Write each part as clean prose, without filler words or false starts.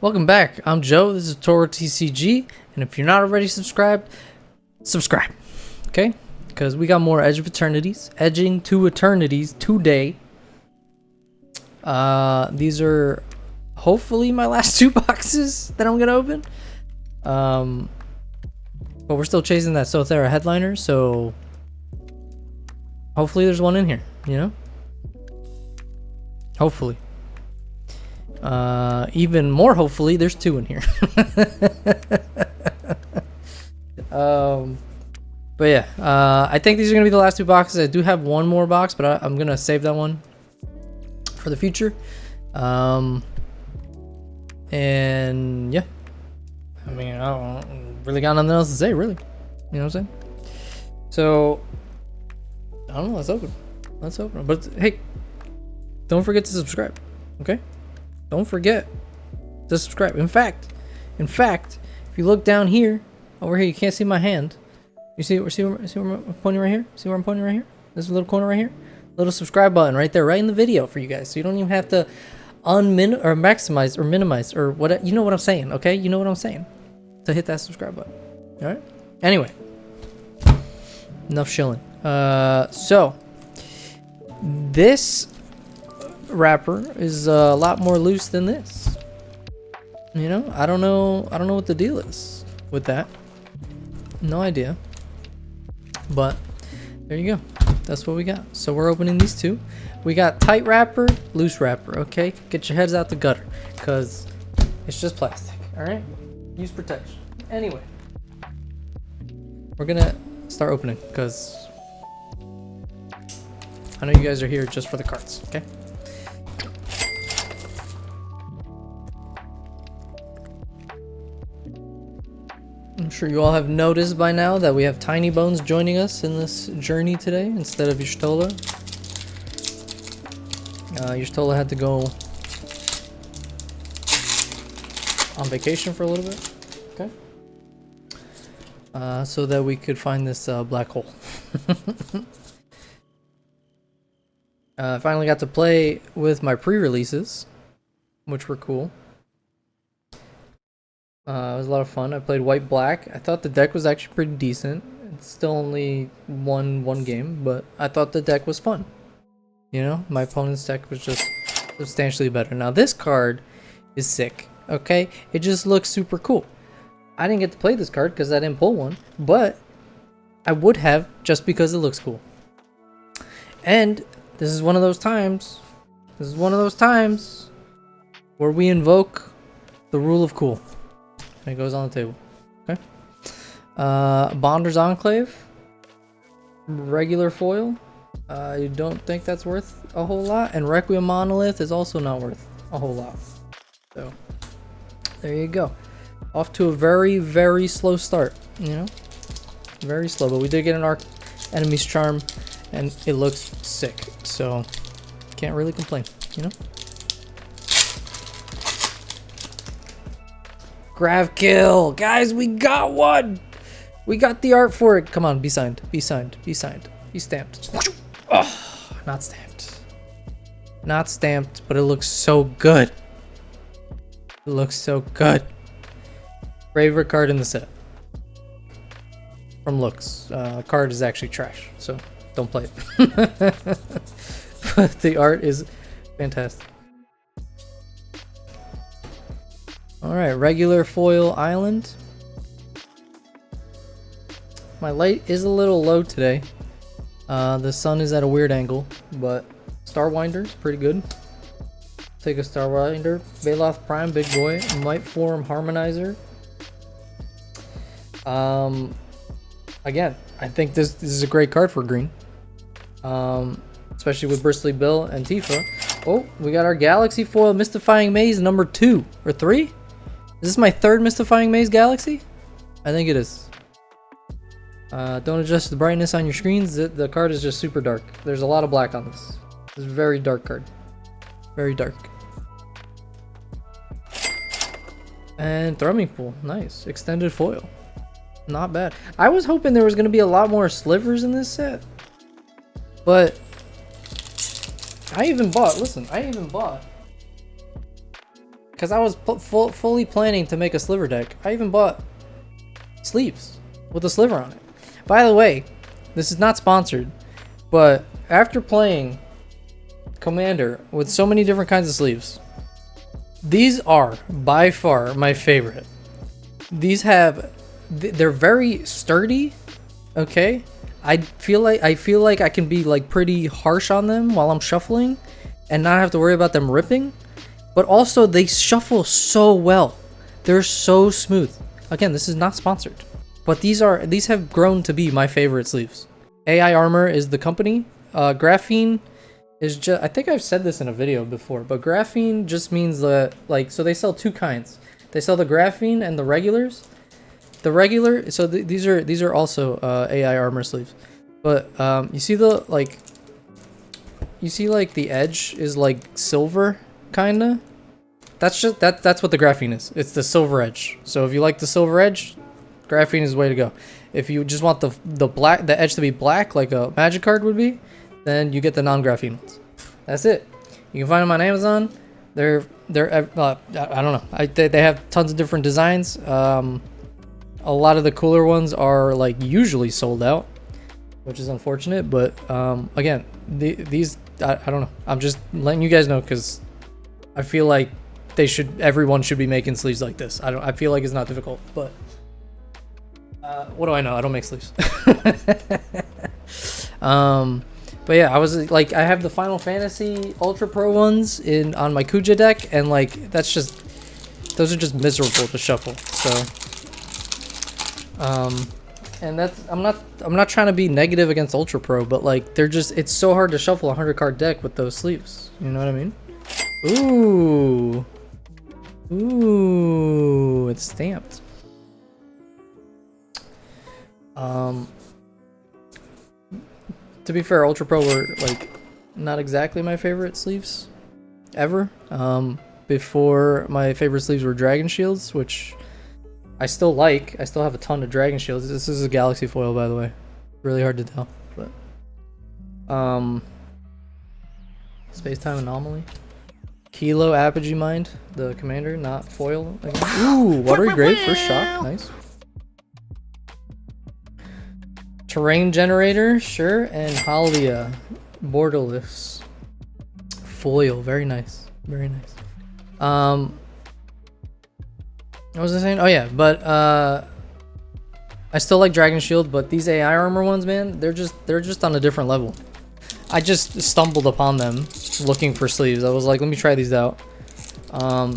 Welcome back. I'm Joe. This is Toro TCG, and if you're not already subscribed, subscribe. Okay? Because we got more Edge of Eternities, edging to Eternities today. These are hopefully my last two boxes that I'm gonna open. But we're still chasing that Sofasound headliner, so hopefully there's one in here. You know? Hopefully. Even more hopefully there's two in here. But yeah, I think these are gonna be the last two boxes. I do have one more box, but I'm gonna save that one for the future. And yeah, I mean, I don't really got nothing else to say, really. You know what I'm saying? So I don't know. Let's open. Let's open. But hey, don't forget to subscribe. Okay? Don't forget to subscribe. In fact, if you look down here, over here, you can't see my hand. You see where I'm pointing right here? See where I'm pointing right here? This little corner right here? Little subscribe button right there, right in the video for you guys. So you don't even have to maximize or minimize or what. You know what I'm saying, okay? You know what I'm saying. To hit that subscribe button. All right. Anyway, enough shilling. So this wrapper is a lot more loose than this. You know, I don't know what the deal is with that. No idea. But there you go. That's what we got. So we're opening these two. We got tight wrapper, loose wrapper. Okay, get your heads out the gutter, cause it's just plastic. All right, use protection. Anyway, we're gonna start opening, cause I know you guys are here just for the cards. Okay. I'm sure you all have noticed by now that we have Tiny Bones joining us in this journey today instead of Y'shtola. Y'shtola had to go on vacation for a little bit, okay? So that we could find this black hole. I finally got to play with my pre-releases, which were cool. It was a lot of fun. I played white black. I thought the deck was actually pretty decent. It's still only one game, but I thought the deck was fun. You know, my opponent's deck was just substantially better. Now this card is sick. Okay, it just looks super cool. I didn't get to play this card because I didn't pull one, but I would have just because it looks cool. And this is one of those times. This is one of those times where we invoke the rule of cool. And it goes on the table. Okay. Bonder's Enclave. Regular foil. I don't think that's worth a whole lot. And Requiem Monolith is also not worth a whole lot. So, there you go. Off to a very, very slow start. You know? Very slow. But we did get an Arc Enemy's Charm. And it looks sick. So, can't really complain. You know? Grav Gill, guys, we got one. We got the art for it. Come on, be signed, be signed, be signed, be stamped. Oh, not stamped, not stamped, but it looks so good. It looks so good. Favorite card in the set. From looks, card is actually trash, so don't play it. But the art is fantastic. Alright, regular foil island. My light is a little low today. The sun is at a weird angle, but Starwinder is pretty good. Take a Starwinder. Baloth Prime, big boy. Might Form Harmonizer. Again, I think this is a great card for green. Especially with Bristly Bill and Tifa. Oh, we got our Galaxy Foil Mystifying Maze number 2 or 3. Is this my third Mystifying Maze Galaxy? I think it is. Don't adjust the brightness on your screens. The card is just super dark. There's a lot of black on this. It's a very dark card. Very dark. And Thrumming Pool. Nice. Extended foil. Not bad. I was hoping there was going to be a lot more slivers in this set. But I even bought, listen, because I was fully planning to make a sliver deck. I even bought sleeves with a sliver on it. By the way, this is not sponsored, but after playing Commander with so many different kinds of sleeves, these are by far my favorite. These they're very sturdy. Okay, I feel like I can be like pretty harsh on them while I'm shuffling and not have to worry about them ripping, but also they shuffle so well. They're so smooth. Again, this is not sponsored, but these have grown to be my favorite sleeves. AI Armor is the company. Graphene is just, I think I've said this in a video before, but graphene just means that, like, so they sell two kinds. They sell the graphene and the regulars. The regular, so these are also AI Armor sleeves, but you see the like the edge is like silver, kinda. That's what the graphene is. It's the silver edge. So if you like the silver edge, graphene is the way to go. If you just want the edge to be black, like a magic card would be, then you get the non-graphene ones. That's it. You can find them on Amazon. They're I don't know. They have tons of different designs. A lot of the cooler ones are like usually sold out, which is unfortunate. But again, these I don't know. I'm just letting you guys know because I feel like everyone should be making sleeves like this. I feel like it's not difficult, but what do I know? I don't make sleeves. But yeah, I was like, I have the Final Fantasy Ultra Pro ones on my Kuja deck, and like those are just miserable to shuffle. So, and I'm not trying to be negative against Ultra Pro, but like it's so hard to shuffle a 100 card deck with those sleeves. You know what I mean? Ooh, it's stamped. To be fair, Ultra Pro were like not exactly my favorite sleeves ever. Before, my favorite sleeves were Dragon Shields, which I still like. I still have a ton of Dragon Shields. This is a Galaxy foil, by the way. Really hard to tell, but Space-Time Anomaly. Kilo Apogee Mind, the commander, not foil again. Ooh, Watery Grave, first shock, nice. Terrain Generator, sure, and Halia, borderless. Foil, very nice, very nice. What was I saying? Oh yeah, but I still like Dragon Shield, but these AI Armor ones, man, they're just on a different level. I just stumbled upon them looking for sleeves. I was like, let me try these out. I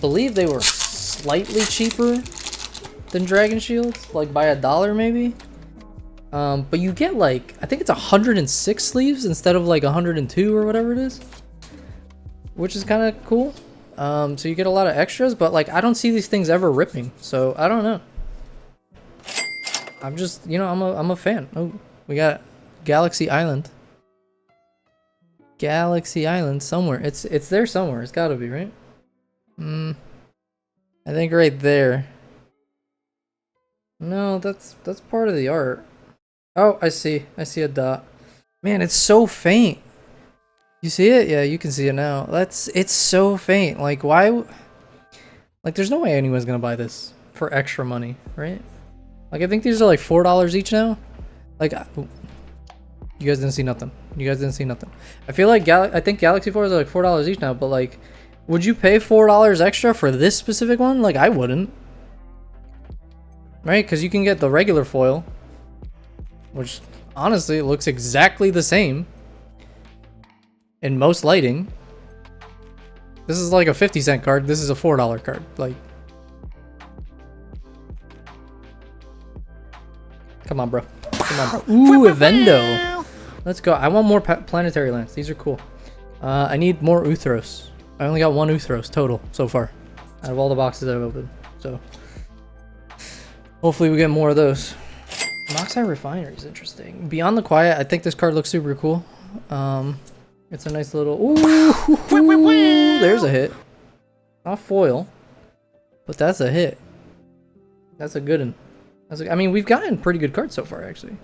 believe they were slightly cheaper than Dragon Shields, like by $1 maybe. But you get like, I think it's 106 sleeves instead of like 102 or whatever it is, which is kind of cool. So you get a lot of extras, but like I don't see these things ever ripping, so I don't know. I'm just, you know, I'm a fan. Oh, we got Galaxy Island. Galaxy Island somewhere. It's there somewhere. It's got to be, right? I think right there. No, that's part of the art. Oh, I see a dot. Man, it's so faint. You see it? Yeah, you can see it now. It's so faint. Like, why? Like, there's no way anyone's gonna buy this for extra money, right? Like, I think these are like $4 each now. Like, you guys didn't see nothing. You guys didn't see nothing. I feel like I think Galaxy 4s are like $4 each now, but like, would you pay $4 extra for this specific one? Like, I wouldn't. Right? Because you can get the regular foil, which honestly looks exactly the same in most lighting. This is like a 50-cent card. This is a $4 card. Like, come on, bro. Come on, bro. Ooh, Evendo. Let's go. I want more planetary lands. These are cool. I need more Uthros. I only got one Uthros total so far out of all the boxes that I've opened. So hopefully we get more of those. Moxie Refinery is interesting. Beyond the Quiet, I think this card looks super cool. It's a nice little... Ooh, there's a hit. Not foil, but that's a hit. That's a good one. I mean, we've gotten pretty good cards so far, actually.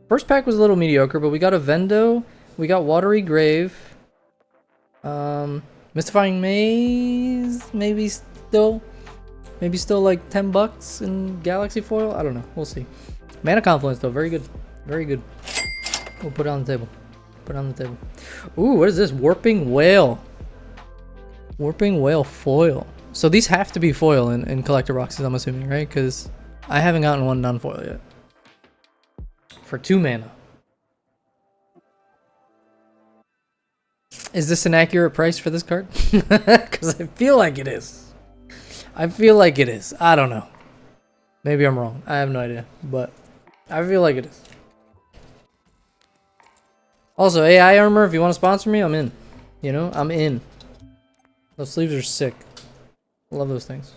First pack was a little mediocre, but we got a Vendo. We got Watery Grave. Mystifying Maze, maybe still like $10 in Galaxy Foil. I don't know. We'll see. Mana Confluence though, very good, very good. We'll put it on the table. Put it on the table. Ooh, what is this? Warping Whale. Warping Whale foil. So these have to be foil in collector boxes, I'm assuming, right? Because I haven't gotten one non-foil yet. For 2 mana. Is this an accurate price for this card? Because I feel like it is. I feel like it is. I don't know. Maybe I'm wrong. I have no idea. But I feel like it is. Also, AI Armor, if you want to sponsor me, I'm in. You know, I'm in. Those sleeves are sick. Love those things.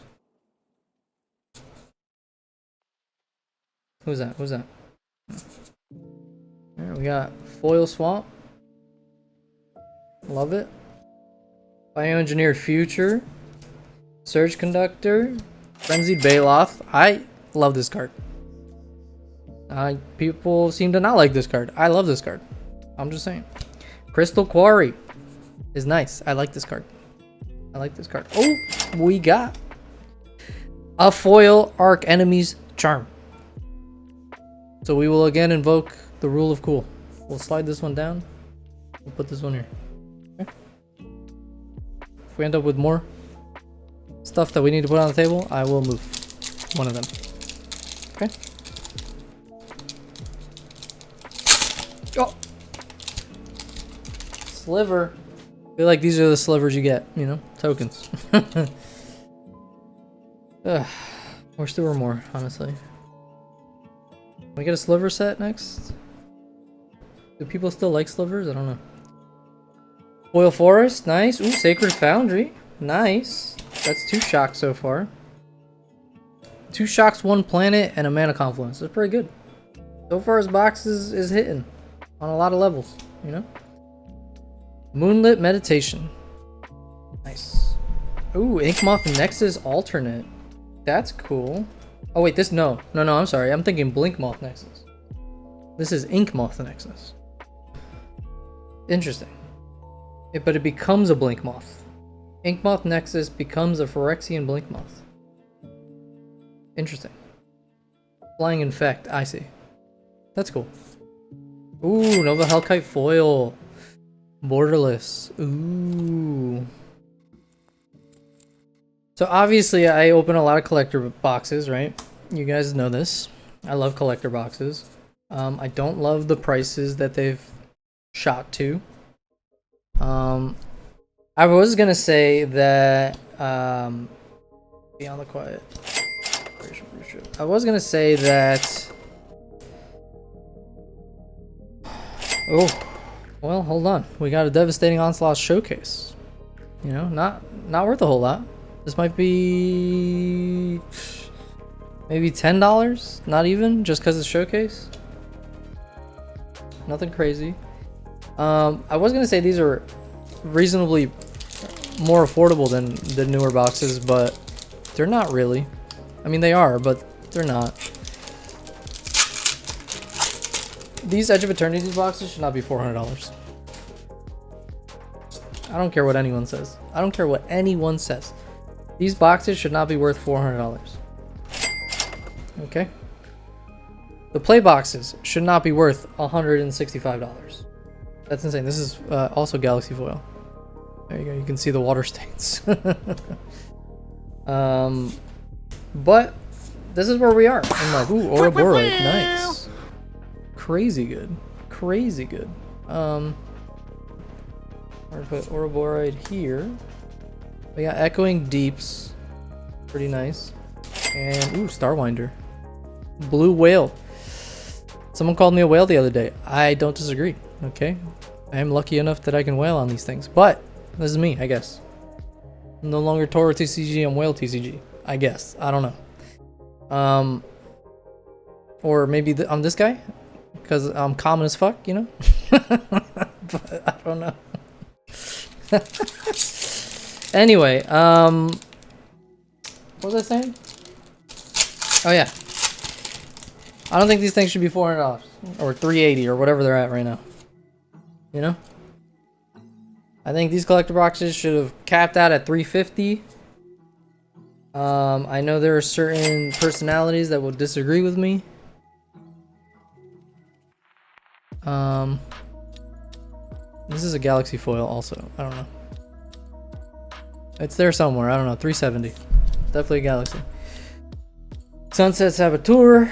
Who's that? Who's that? Alright, we got Foil Swamp. Love it. Bioengineered Future. Surge Conductor. Frenzied Baloth. I love this card. People seem to not like this card. I love this card. I'm just saying. Crystal Quarry is nice. I like this card. I like this card. Oh, we got a foil Arc Enemy's Charm. So we will again invoke the rule of cool. We'll slide this one down. We'll put this one here. Okay. If we end up with more stuff that we need to put on the table, I will move one of them. Okay. Oh! Sliver. I feel like these are the slivers you get, you know? Tokens. Wish there were more, honestly. Can we get a sliver set next? Do people still like slivers? I don't know. Foil Forest, nice. Ooh, Sacred Foundry, nice. That's 2 shocks so far. 2 shocks, 1 planet, and a Mana Confluence. That's pretty good. So far, his box is hitting on a lot of levels, you know? Moonlit Meditation. Nice. Ooh, Inkmoth Nexus alternate. That's cool. Oh wait, this no, I'm sorry. I'm thinking Blinkmoth Nexus. This is Inkmoth Nexus. Interesting. But it becomes a Blinkmoth. Inkmoth Nexus becomes a Phyrexian Blinkmoth. Interesting. Flying Infect, I see. That's cool. Ooh, Nova Hellkite foil. Borderless. Ooh. So obviously I open a lot of collector boxes, right? You guys know this. I love collector boxes. I don't love the prices that they've shot to. I was gonna say that Beyond the Quiet. I was gonna say that. Oh, well, hold on. We got a Devastating Onslaught Showcase. You know, not worth a whole lot. This might be maybe $10, not even, just because it's Showcase. Nothing crazy. I was gonna say these are reasonably more affordable than the newer boxes, but they're not really. I mean, they are, but they're not. These Edge of Eternities boxes should not be $400. I don't care what anyone says. I don't care what anyone says. These boxes should not be worth $400. Okay? The play boxes should not be worth $165. That's insane. This is also Galaxy Foil. There you go. You can see the water stains. But this is where we are. I'm like, ooh, Ouroboros, nice. Crazy good. Crazy good. I'm gonna put Ouroboros here. We got Echoing Deeps. Pretty nice. And, ooh, Starwinder. Blue Whale. Someone called me a whale the other day. I don't disagree, okay? I am lucky enough that I can whale on these things. But, this is me, I guess. I'm no longer Toro TCG, I'm whale TCG. I guess. I don't know. Or maybe I'm this guy? Because I'm common as fuck, you know? But I don't know. Anyway, what was I saying? Oh yeah. I don't think these things should be $400 or $380 or whatever they're at right now. You know? I think these collector boxes should have capped out at 350. I know there are certain personalities that will disagree with me. This is a galaxy foil also. I don't know. It's there somewhere. I don't know. 370. Definitely a galaxy. Sunset Saboteur.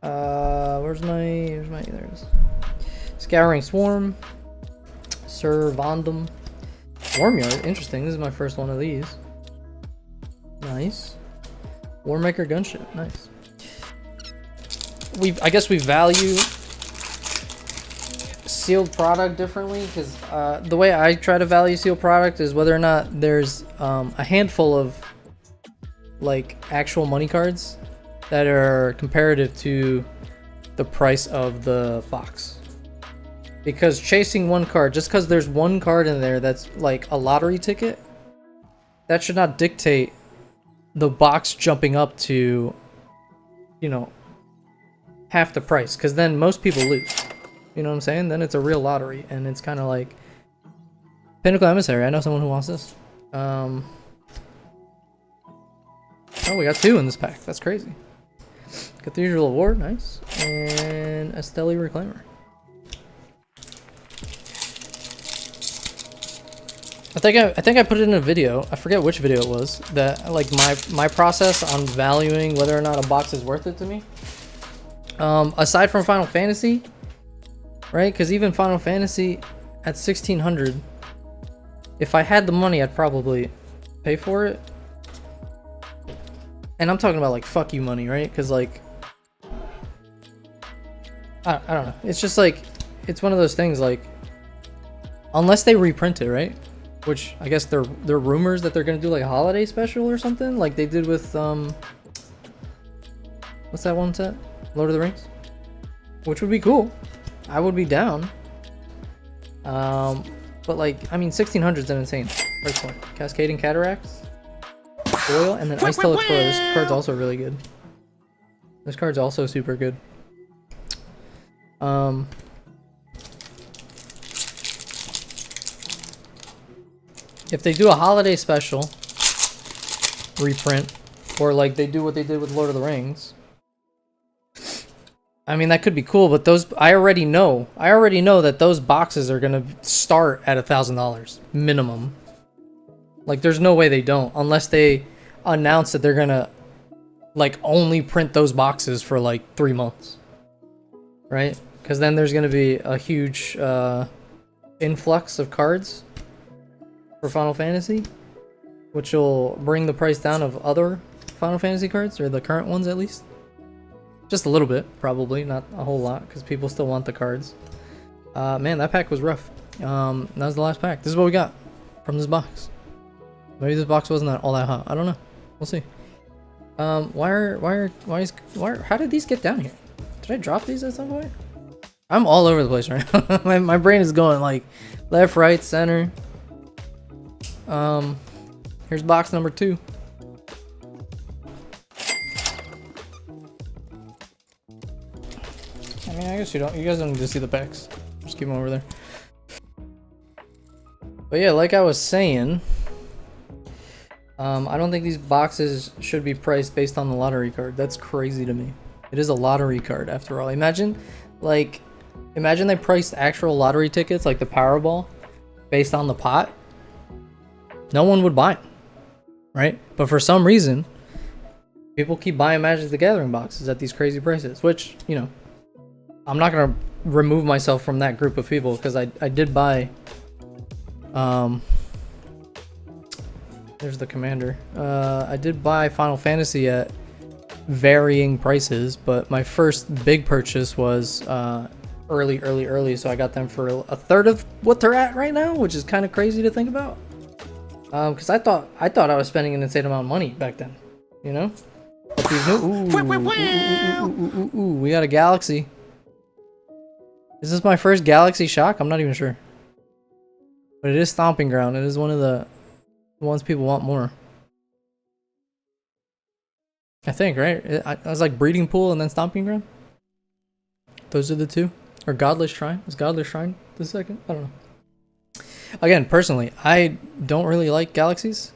Where's my there it is. Scouring Swarm. Sir Vondum. Wormyard. Interesting. This is my first one of these. Nice. Warmaker Gunship. Nice. I guess we value sealed product differently, because the way I try to value sealed product is whether or not there's a handful of like actual money cards that are comparative to the price of the box. Because chasing one card, just because there's one card in there that's like a lottery ticket, that should not dictate the box jumping up to, you know, half the price, because then most people lose. You know what I'm saying? Then it's a real lottery, and it's kind of like Pinnacle Emissary. I know someone who wants this. Oh, we got 2 in this pack. That's crazy. Cathedral of War, nice, and Esteli Reclaimer. I think I put it in a video. I forget which video it was. That like my process on valuing whether or not a box is worth it to me. Aside from Final Fantasy, right? Because even Final Fantasy at 1600, if I had the money, I'd probably pay for it. And I'm talking about like fuck you money, right? Because like I don't know. It's just like it's one of those things like unless they reprint it, right? Which I guess they're rumors that they're gonna do like a holiday special or something, like they did with what's that one set? Lord of the Rings, which would be cool. I would be down. But like I mean, 1600 is an insane price point. Cascading Cataracts, Oil, and then Ice Tail Explorer. This card's also really good. This card's also super good. If they do a holiday special reprint, or like they do what they did with Lord of the Rings, I mean that could be cool. But those I already know that those boxes are gonna start at $1,000 minimum. Like there's no way they don't, unless they announce that they're gonna like only print those boxes for like 3 months, right? Because then there's gonna be a huge influx of cards for Final Fantasy, which will bring the price down of other Final Fantasy cards, or the current ones at least. Just a little bit, probably, not a whole lot, because people still want the cards. Man, that pack was rough. That was the last pack. This is what we got from this box. Maybe this box wasn't all that hot. I don't know. We'll see. How did these get down here? Did I drop these at some point? I'm all over the place right now. my brain is going like left, right, center. Here's box number 2. I mean, I guess you guys don't need to see the packs. Just keep them over there. But yeah, like I was saying, I don't think these boxes should be priced based on the lottery card. That's crazy to me. It is a lottery card after all. Imagine they priced actual lottery tickets like the Powerball based on the pot. No one would buy them, right? But for some reason, people keep buying Magic the Gathering boxes at these crazy prices, which, you know, I'm not going to remove myself from that group of people, because I did buy, there's the commander. I did buy Final Fantasy at varying prices, but my first big purchase was early, so I got them for a third of what they're at right now, which is kind of crazy to think about. Because I thought I was spending an insane amount of money back then, you know. But these new, we got a Galaxy. Is this my first Galaxy shock? I'm not even sure. But it is Stomping Ground. It is one of the ones people want more. I think, right? I was like Breeding Pool and then Stomping Ground. Those are the two. Or Godless Shrine. Is Godless Shrine the second? I don't know. Again, personally, I don't really like galaxies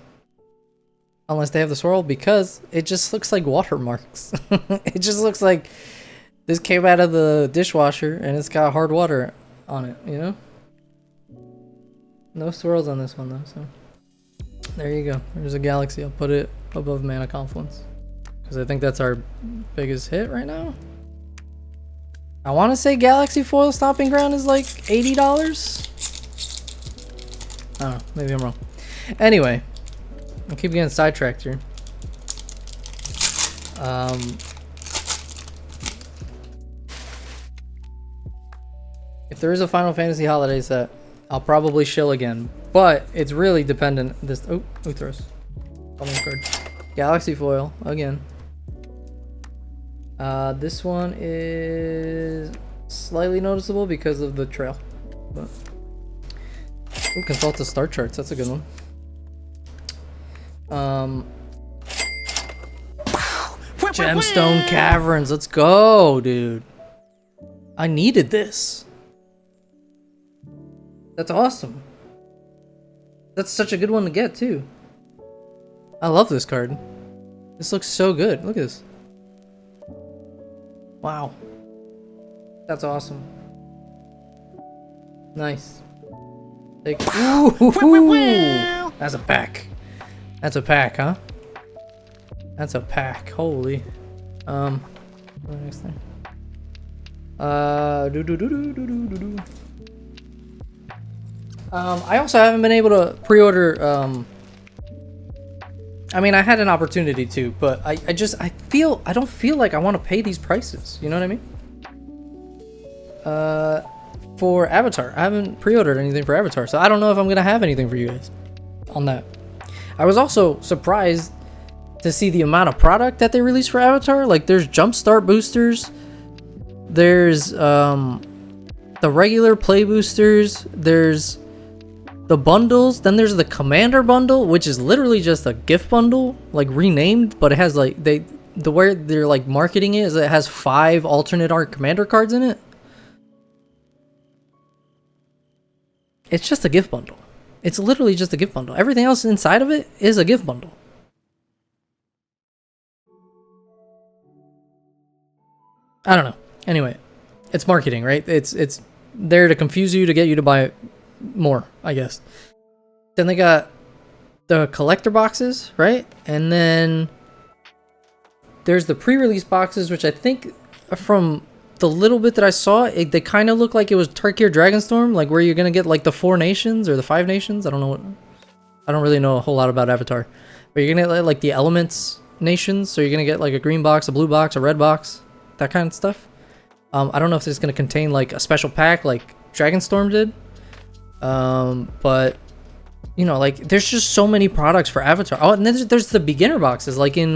unless they have the swirl because it just looks like watermarks. It just looks like this came out of the dishwasher and it's got hard water on it, you know? No swirls on this one though, so there you go. There's a galaxy. I'll put it above Mana Confluence because I think that's our biggest hit right now. I want to say Galaxy Foil Stomping Ground is like $80. I don't know. Maybe I'm wrong. Anyway, I keep getting sidetracked here. If there is a Final Fantasy holiday set, I'll probably shill again, but it's really dependent. This Uthros, card, Galaxy Foil again. This one is slightly noticeable because of the trail, but consult the star charts. That's a good one. Gemstone Caverns. Let's go, dude. I needed this. That's awesome. That's such a good one to get too. I love this card. This looks so good. Look at this. Wow. That's awesome. Nice. Take it. Ooh, that's a pack. That's a pack, huh? That's a pack. Holy. What next thing? I also haven't been able to pre-order. I mean, I had an opportunity to, but I don't feel like I want to pay these prices. You know what I mean? For Avatar, I haven't pre-ordered anything for Avatar, so I don't know if I'm gonna have anything for you guys on that. I was also surprised to see the amount of product that they released for Avatar. Like, there's Jumpstart boosters, there's the regular play boosters, there's the bundles, then there's the Commander bundle, which is literally just a gift bundle, like renamed, but it has like the way they're like marketing it is it has 5 alternate art Commander cards in it. It's just a gift bundle. It's literally just a gift bundle. Everything else inside of it is a gift bundle. I don't know. Anyway, it's marketing, right? It's there to confuse you, to get you to buy more, I guess. Then they got the collector boxes, right? And then there's the pre-release boxes, which I think from the little bit that I saw, they kind of look like it was Tarkir Dragonstorm, like where you're gonna get like the 4 nations or the 5 nations. I don't really know a whole lot about Avatar, but you're gonna get like the elements nations. So you're gonna get like a green box, a blue box, a red box, that kind of stuff. I don't know if it's gonna contain like a special pack like Dragonstorm did. But you know, like there's just so many products for Avatar. Oh, and then there's the beginner boxes, like in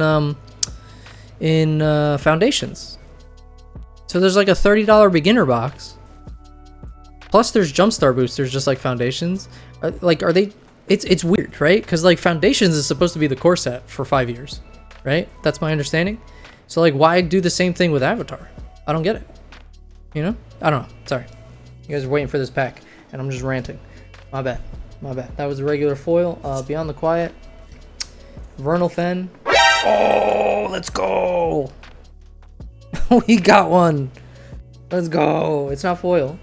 Foundations. So there's like a $30 beginner box. Plus there's Jumpstart boosters, just like Foundations. Are they? It's weird, right? Because like Foundations is supposed to be the core set for 5 years, right? That's my understanding. So like, why do the same thing with Avatar? I don't get it. You know? I don't know. Sorry. You guys are waiting for this pack, and I'm just ranting. My bad. My bad. That was the regular foil. Beyond the Quiet. Vernal Fen. Oh, let's go. We got one. Let's go. It's not foil,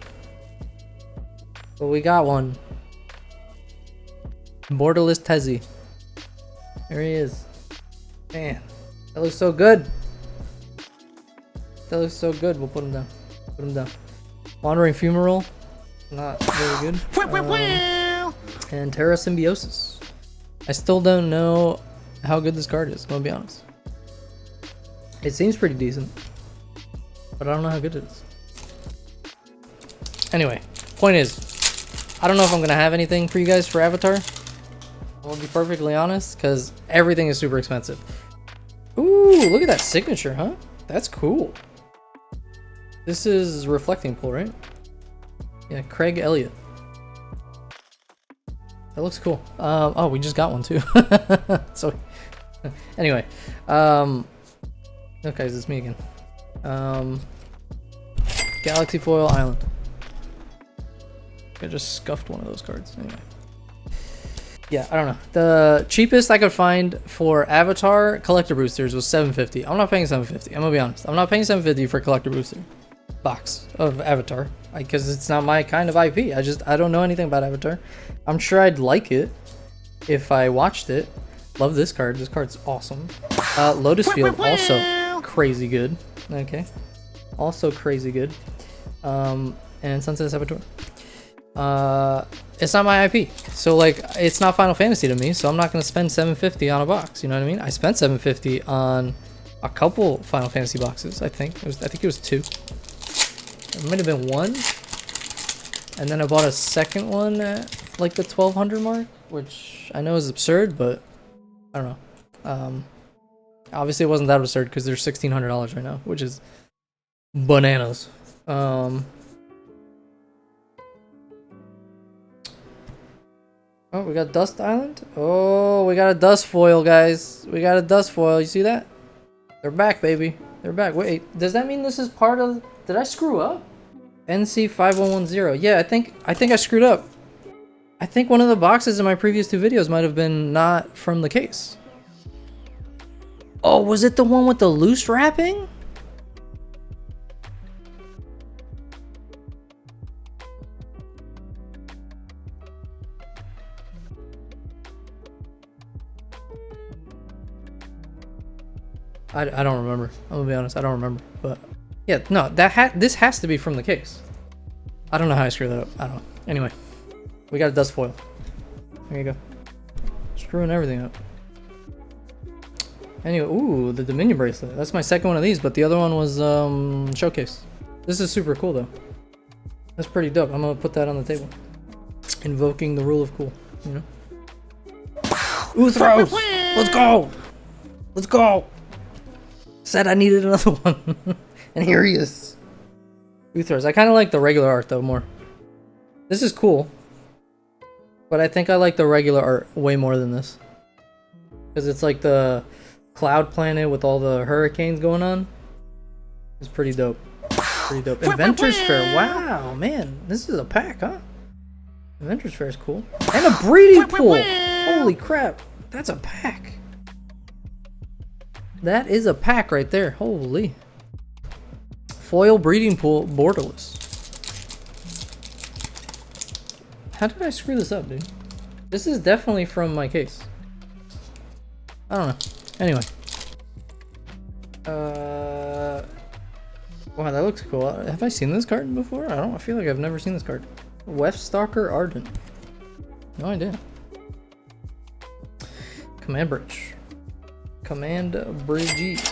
but we got one. Borderless Tezzy. There he is. Man, that looks so good. That looks so good. We'll put him down. Put him down. Wandering Fumarole. Not very good. And Terra Symbiosis. I still don't know how good this card is, I'm gonna be honest. It seems pretty decent, but I don't know how good it is. Anyway, point is, I don't know if I'm gonna have anything for you guys for Avatar. I'll be perfectly honest, because everything is super expensive. Ooh, look at that signature, huh? That's cool. This is Reflecting Pool, right? Yeah, Craig Elliott. That looks cool. Oh, we just got one too. So, anyway, okay, it's me again. Galaxy Foil Island. I just scuffed one of those cards. Anyway. Yeah, I don't know. The cheapest I could find for Avatar collector boosters was $750. I'm not paying $750. I'm gonna be honest. I'm not paying $750 for a collector booster box of Avatar because it's not my kind of IP. I don't know anything about Avatar. I'm sure I'd like it if I watched it. Love this card. This card's awesome. Lotus Field also crazy good. Okay, also crazy good. And Sunset Saboteur. It's not my IP, so like it's not Final Fantasy to me, so I'm not gonna spend $750 on a box. You know what I mean? I spent $750 on a couple Final Fantasy boxes. I think it was 2. It might have been 1, and then I bought a second one at like the 1200 mark, which I know is absurd, but I don't know. Obviously it wasn't that absurd because they're $1,600 right now, which is bananas. Oh, we got Dust Island. Oh, we got a dust foil, guys. We got a dust foil. You see that? They're back, baby. They're back. Wait, does that mean this is part of... Did I screw up? NC5110. Yeah, I think I screwed up. I think one of the boxes in my previous 2 videos might have been not from the case. Oh, was it the one with the loose wrapping? I don't remember. I'm gonna be honest, I don't remember. But yeah, no, this has to be from the case. I don't know how I screwed that up. I don't know. Anyway, we got a dust foil. There you go. Screwing everything up. Anyway, ooh, the Dominion bracelet. That's my second one of these, but the other one was showcase. This is super cool though. That's pretty dope. I'm gonna put that on the table. Invoking the rule of cool, you know? Uthros! Let's go! Let's go! Said I needed another one. And here he is. Uthros. I kind of like the regular art though more. This is cool. But I think I like the regular art way more than this. Because it's like the cloud planet with all the hurricanes going on. It's pretty dope. Pretty dope. Inventor's Fair. Wow, man. This is a pack, huh? Inventor's Fair is cool. And a breeding pool. Holy crap. That's a pack. That is a pack right there. Holy. Foil breeding pool borderless. How did I screw this up, dude? This is definitely from my case. I don't know. Anyway. Wow, that looks cool. Have I seen this card before? I feel like I've never seen this card. Weftstalker Ardent. No idea. Command Bridge. Command Bridge.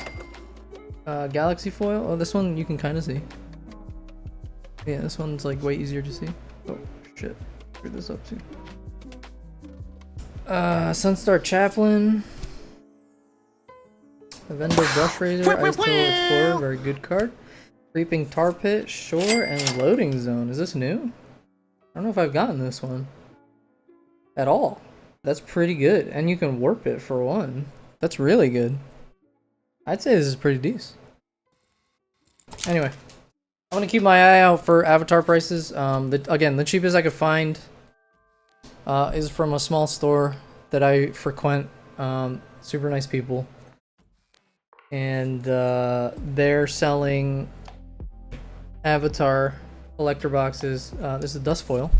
Galaxy Foil. Oh, this one you can kind of see. Yeah, this one's like way easier to see. Oh, shit. Screw this up too. Sunstar Chaplain. Avendo Brush Razor. Ice Turtle Explorer. Very good card. Creeping Tar Pit. Shore and Loading Zone. Is this new? I don't know if I've gotten this one. At all. That's pretty good. And you can warp it for one. That's really good. I'd say this is pretty decent. Anyway, I'm gonna keep my eye out for Avatar prices. Again, the cheapest I could find is from a small store that I frequent. Super nice people, and they're selling Avatar collector boxes. This is dust foil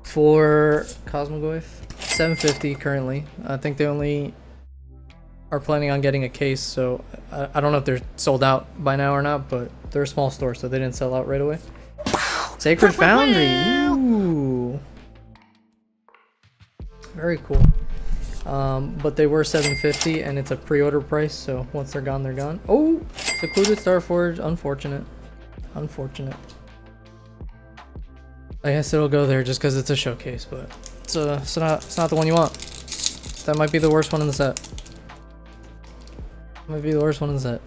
for Cosmogoyf, $750 currently. I think they only are planning on getting a case, so I don't know if they're sold out by now or not, but they're a small store, so they didn't sell out right away. Sacred Foundry. Ooh. Very cool. But they were $750 and it's a pre-order price, so once they're gone, they're gone. Oh, Secluded Starforge. Unfortunate. Unfortunate. I guess it'll go there just because it's a showcase, but it's not the one you want. That might be the worst one in the set. Might be the worst one in the set.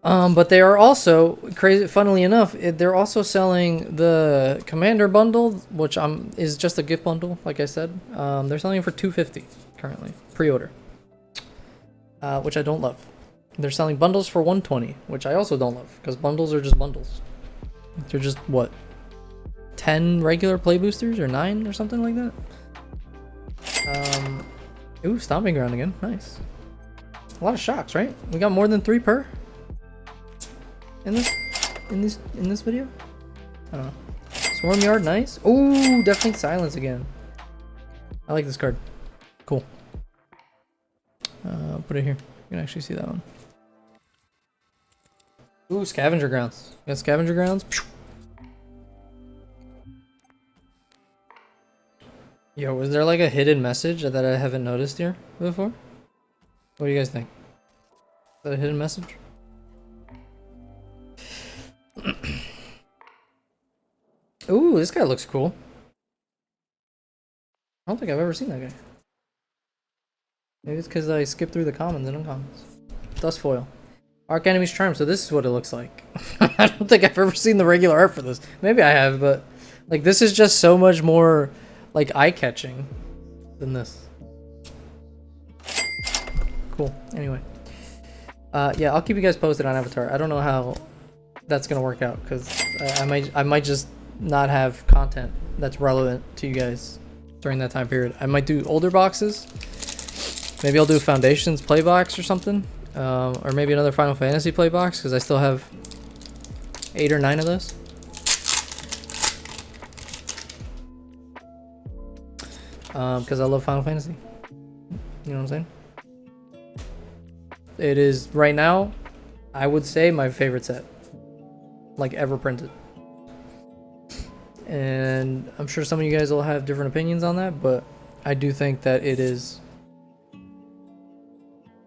But they are also crazy. Funnily enough, they're also selling the Commander bundle, which is just a gift bundle, like I said. They're selling it for $250 currently, pre-order, which I don't love. They're selling bundles for 120, which I also don't love, because bundles are just bundles. They're just, what, 10 regular play boosters, or 9, or something like that? Ooh, Stomping Ground again. Nice. A lot of shocks, right? We got more than 3 per? In this video? I don't know. Swarm Yard, nice. Ooh, definitely Silence again. I like this card. Cool. Put it here. You can actually see that one. Ooh, Scavenger Grounds. You got Scavenger Grounds. Yo, was there like a hidden message that I haven't noticed here before? What do you guys think? Is that a hidden message? Ooh, this guy looks cool. I don't think I've ever seen that guy. Maybe it's because I skipped through the commons and uncommons. Dust Foil. Arc Enemy's Charm, so this is what it looks like. I don't think I've ever seen the regular art for this. Maybe I have, but like this is just so much more like eye-catching than this. Cool. Anyway. Yeah, I'll keep you guys posted on Avatar. I don't know how that's gonna work out, because I might just not have content that's relevant to you guys during that time period. I might do older boxes. Maybe I'll do Foundations play box or something. Or maybe another Final Fantasy play box, because I still have 8 or 9 of those. Because I love Final Fantasy. You know what I'm saying? It is, right now, I would say my favorite set. Like, ever printed. And I'm sure some of you guys will have different opinions on that, but I do think that it is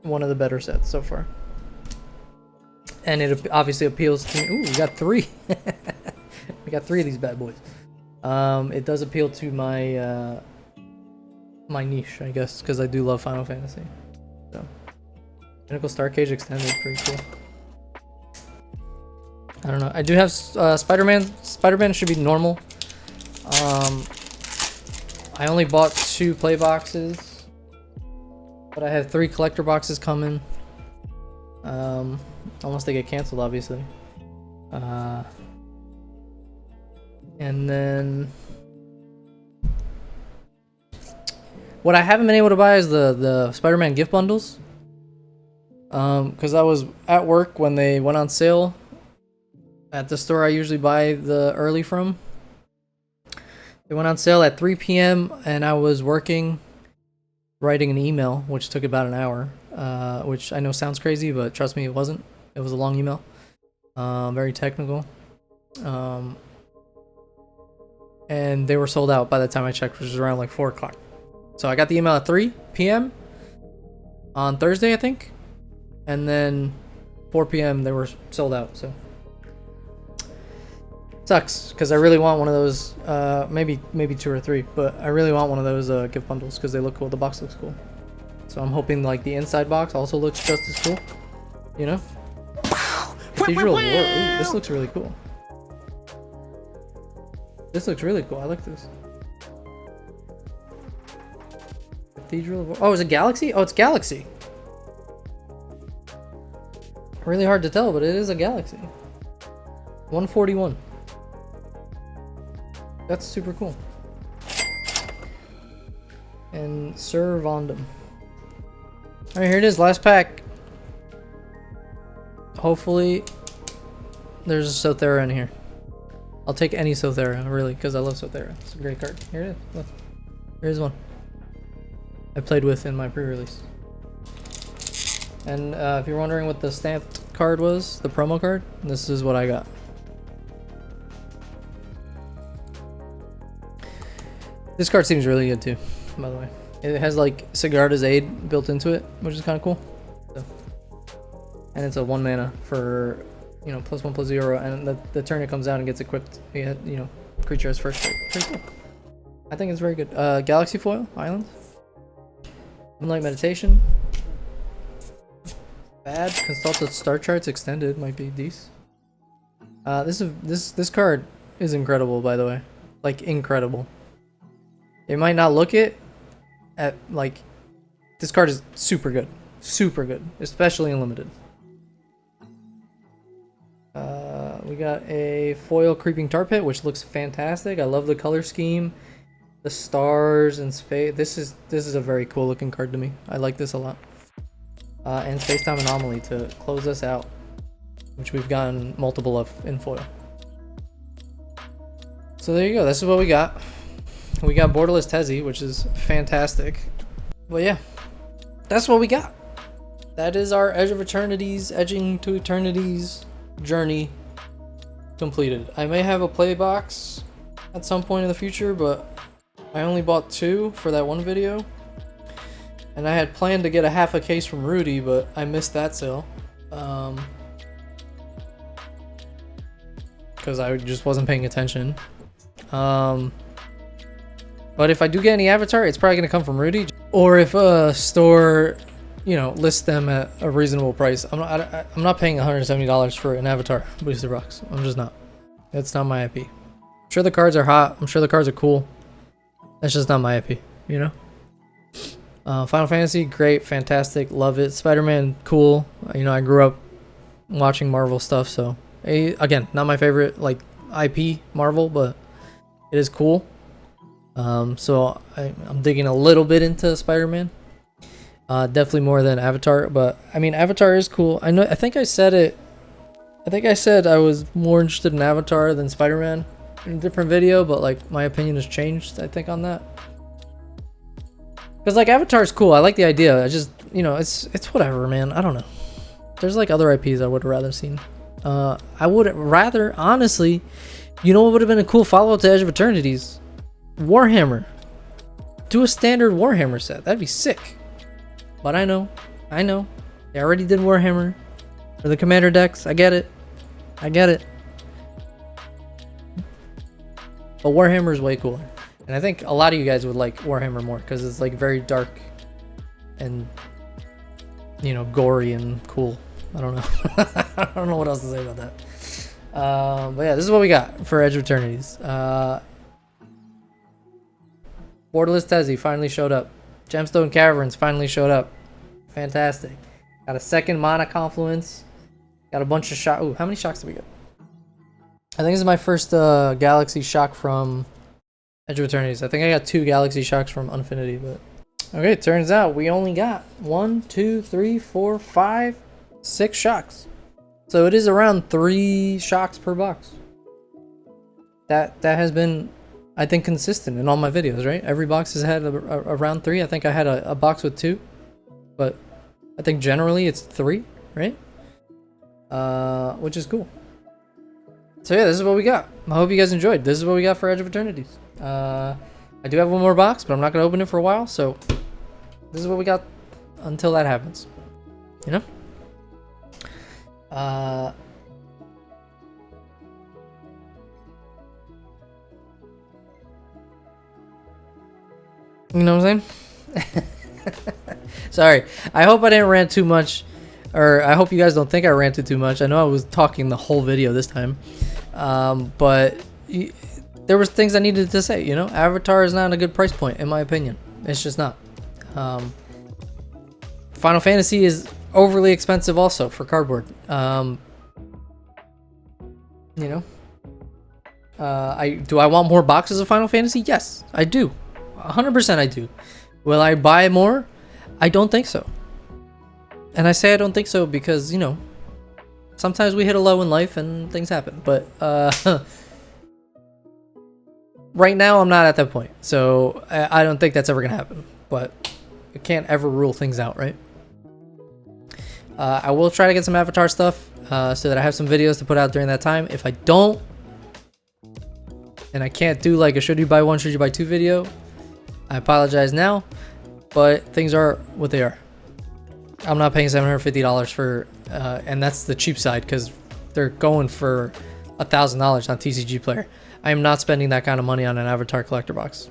one of the better sets so far. And it obviously appeals to me. Ooh, we got 3. We got 3 of these bad boys. It does appeal to my my niche, I guess, because I do love Final Fantasy. So, Pinnacle Star Cage Extended, pretty cool. I don't know. I do have Spider-Man. Spider-Man should be normal. I only bought 2 play boxes, but I have 3 collector boxes coming. Unless they get canceled, obviously. And then what I haven't been able to buy is the Spider-Man gift bundles. Because I was at work when they went on sale at the store I usually buy the early from. They went on sale at 3 p.m. and I was working, writing an email, which took about an hour. Which I know sounds crazy, but trust me, it wasn't. It was a long email. Very technical. And they were sold out by the time I checked, which was around like 4 o'clock. So I got the email at 3 p.m. on Thursday, I think. And then 4 p.m. they were sold out, so. Sucks, because I really want one of those, maybe 2 or 3, but I really want one of those gift bundles because they look cool. The box looks cool. So I'm hoping like the inside box also looks just as cool, you know? Cathedral of War. Ooh, this looks really cool. This looks really cool. I like this. Cathedral of War. Oh, is it Galaxy? Oh, it's Galaxy. Really hard to tell, but it is a Galaxy. 141. That's super cool. And Sir Vondum. Alright, here it is, last pack. Hopefully there's a Sothera in here. I'll take any Sothera, really, because I love Sothera. It's a great card. Here it is. Look. Here's one I played with in my pre-release. And if you're wondering what the stamped card was, the promo card, this is what I got. This card seems really good too, by the way. It has like Sigarda's Aid built into it, which is kind of cool. So. And it's a 1 mana for, you know, +1/+0, and the turn it comes out and gets equipped, you know, creature has first strike. Pretty cool. I think it's very good. Galaxy Foil, Island. Moonlight Meditation. Bad. Consult the Star Charts Extended, might be decent. This card is incredible, by the way. Like, incredible. You might not look it at, like, this card is super good, especially in limited. We got a foil creeping tar pit, which looks fantastic. I love the color scheme, the stars and space. This is a very cool looking card to me. I like this a lot. And space time anomaly to close us out, which we've gotten multiple of in foil. So there you go. This is what we got. We got Borderless Tezzy, which is fantastic. But yeah, that's what we got. That is our Edge of Eternities, Edging to Eternities journey completed. I may have a play box at some point in the future, but I only bought 2 for that one video. And I had planned to get a half a case from Rudy, but I missed that sale. Because I just wasn't paying attention. But if I do get any Avatar, it's probably going to come from Rudy. Or if a store, you know, lists them at a reasonable price. I'm not paying $170 for an Avatar booster box. I'm just not. It's not my IP. I'm sure the cards are hot. I'm sure the cards are cool. That's just not my IP, you know? Final Fantasy, great, fantastic, love it. Spider-Man, cool. You know, I grew up watching Marvel stuff, so again, not my favorite like IP Marvel, but it is cool. So I'm digging a little bit into Spider-Man. Definitely more than Avatar, but I mean Avatar is cool. I think I said it. I think I said I was more interested in Avatar than Spider-Man in a different video, but like my opinion has changed, I think, on that. Because like Avatar is cool. I like the idea. I just, you know, it's whatever, man. I don't know. There's like other IPs I would have rather seen. I would rather, honestly, you know what would have been a cool follow-up to Edge of Eternities? Warhammer. Do a standard Warhammer set. That'd be sick. But I know. They already did Warhammer for the Commander decks. I get it. But Warhammer is way cooler. And I think a lot of you guys would like Warhammer more because it's like very dark and, you know, gory and cool. I don't know. I don't know what else to say about that. But yeah, this is what we got for Edge of Eternities. Borderless Tezzy finally showed up. Gemstone Caverns finally showed up. Fantastic. Got a second Mana Confluence. Got a bunch of shock. Ooh, how many shocks did we get? I think this is my first Galaxy Shock from Edge of Eternities. I think I got 2 Galaxy Shocks from Unfinity, but okay, it turns out we only got 1, 2, 3, 4, 5, 6 shocks. So it is around 3 shocks per box. That has been, I think, consistent in all my videos, right? Every box has had around 3. I think I had a box with 2, but I think generally it's 3, right? Which is cool. So yeah, this is what we got. I hope you guys enjoyed. This is what we got for Edge of Eternities. I do have one more box, but I'm not going to open it for a while, so this is what we got until that happens. You know? You know what I'm saying? Sorry. I hope I didn't rant too much, or I hope you guys don't think I ranted too much. I know I was talking the whole video this time, but there was things I needed to say, you know? Avatar is not a good price point, in my opinion. It's just not. Final Fantasy is overly expensive also for cardboard. You know? Do I want more boxes of Final Fantasy? Yes, I do. 100% I do. Will I buy more? I don't think so. And I say I don't think so because, you know, sometimes we hit a low in life and things happen. But right now I'm not at that point. So I don't think that's ever going to happen. But you can't ever rule things out, right? I will try to get some Avatar stuff so that I have some videos to put out during that time. If I don't, and I can't do like a should you buy one, should you buy two video, I apologize now, but things are what they are. I'm not paying $750 for, and that's the cheap side because they're going for $1,000 on TCG Player. I am not spending that kind of money on an Avatar collector box.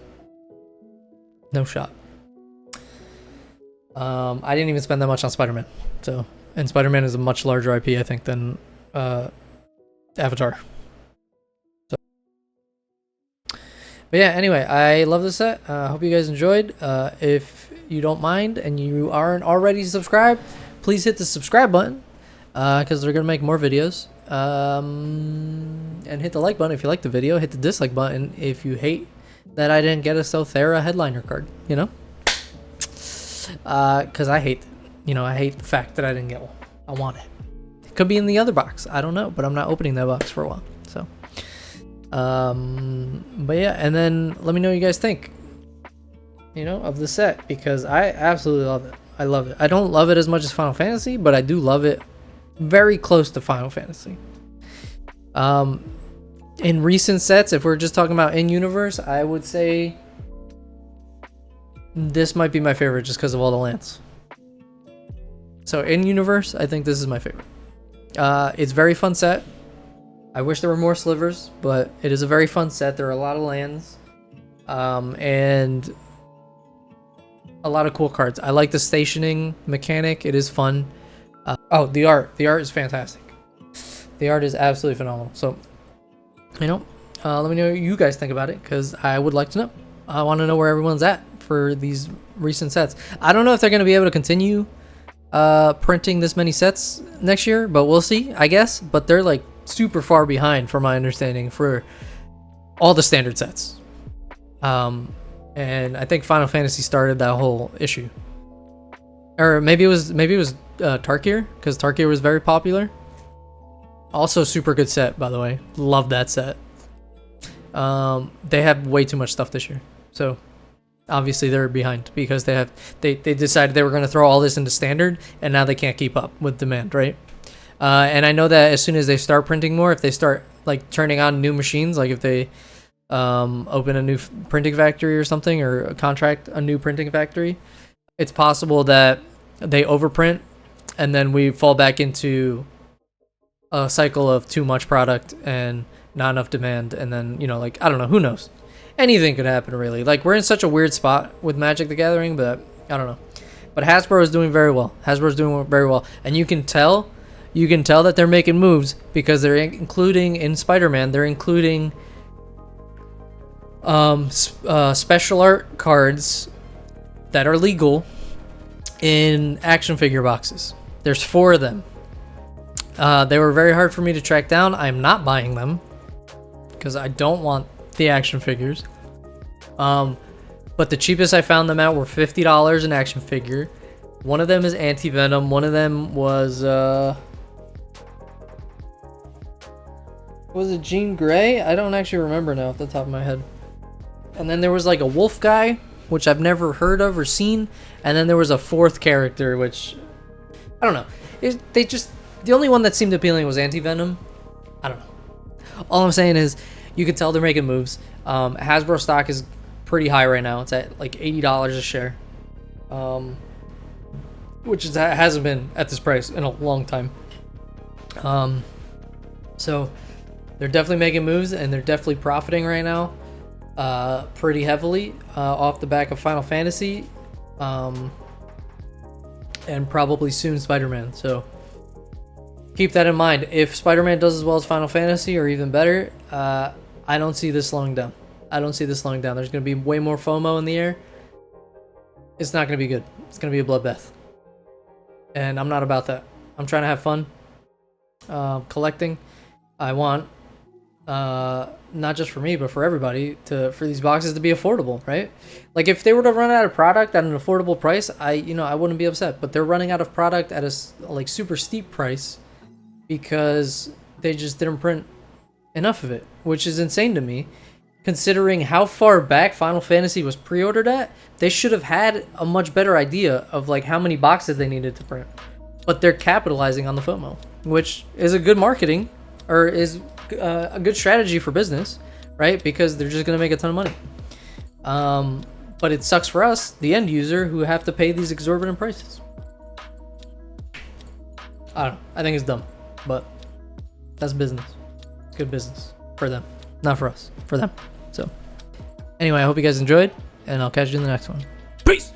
No shot. I didn't even spend that much on Spider-Man. So, and Spider-Man is a much larger IP, I think, than Avatar. But yeah, anyway, I love this set. Hope you guys enjoyed. If you don't mind and you aren't already subscribed, please hit the subscribe button because they're going to make more videos. And hit the like button if you like the video. Hit the dislike button if you hate that I didn't get a Sothera headliner card, you know? Because I hate the fact that I didn't get one. I want it. It could be in the other box. I don't know, but I'm not opening that box for a while. So, but yeah, and then let me know what you guys think, you know, of the set, because I absolutely love it. I love it. I don't love it as much as Final Fantasy, but I do love it very close to Final Fantasy. In recent sets, if we're just talking about in-universe, I would say this might be my favorite just because of all the lands. So in-universe, I think this is my favorite. It's a very fun set. I wish there were more slivers, but it is a very fun set. There are a lot of lands, and a lot of cool cards. I like the stationing mechanic. It is fun. Oh, the art. The art is fantastic. The art is absolutely phenomenal. So, you know, let me know what you guys think about it, because I would like to know. I want to know where everyone's at for these recent sets. I don't know if they're going to be able to continue printing this many sets next year, but we'll see, I guess. But they're like super far behind, from my understanding, for all the standard sets. And I think Final Fantasy started that whole issue. Or maybe it was Tarkir, because Tarkir was very popular. Also super good set, by the way. Love that set. They have way too much stuff this year, so obviously they're behind, because they decided they were going to throw all this into standard, and now they can't keep up with demand, right? And I know that as soon as they start printing more, if they start like turning on new machines, like if they open a new printing factory or something, or contract a new printing factory, it's possible that they overprint, and then we fall back into a cycle of too much product and not enough demand, and then, you know, like, I don't know, who knows? Anything could happen, really. Like, we're in such a weird spot with Magic the Gathering, but I don't know. But Hasbro is doing very well. Hasbro is doing very well, and you can tell that they're making moves, because they're including in Spider-Man, they're including special art cards that are legal in action figure boxes. There's 4 of them. They were very hard for me to track down. I'm not buying them because I don't want the action figures. But the cheapest I found them at were $50 an action figure. One of them is Anti-Venom. One of them was it Jean Grey? I don't actually remember now off the top of my head. And then there was like a wolf guy, which I've never heard of or seen. And then there was a 4th character, which I don't know. The only one that seemed appealing was Anti-Venom. I don't know. All I'm saying is, you can tell they're making moves. Hasbro stock is pretty high right now. It's at like $80 a share, which hasn't been at this price in a long time. So they're definitely making moves, and they're definitely profiting right now, pretty heavily off the back of Final Fantasy, and probably soon Spider-Man. So keep that in mind. If Spider-Man does as well as Final Fantasy, or even better, I don't see this slowing down. There's going to be way more FOMO in the air. It's not going to be good. It's going to be a bloodbath. And I'm not about that. I'm trying to have fun collecting. I want, not just for me, but for everybody, for these boxes to be affordable, right? Like, if they were to run out of product at an affordable price, I wouldn't be upset. But they're running out of product at a like super steep price, because they just didn't print enough of it, which is insane to me, considering how far back Final Fantasy was pre-ordered at. They should have had a much better idea of like how many boxes they needed to print, but they're capitalizing on the FOMO, which is a good marketing, or is a good strategy for business, right? Because they're just going to make a ton of money. But it sucks for us, the end user, who have to pay these exorbitant prices. I don't know. I think it's dumb. But that's business. It's good business for them, not for us, for them. So anyway, I hope you guys enjoyed, and I'll catch you in the next one. Peace.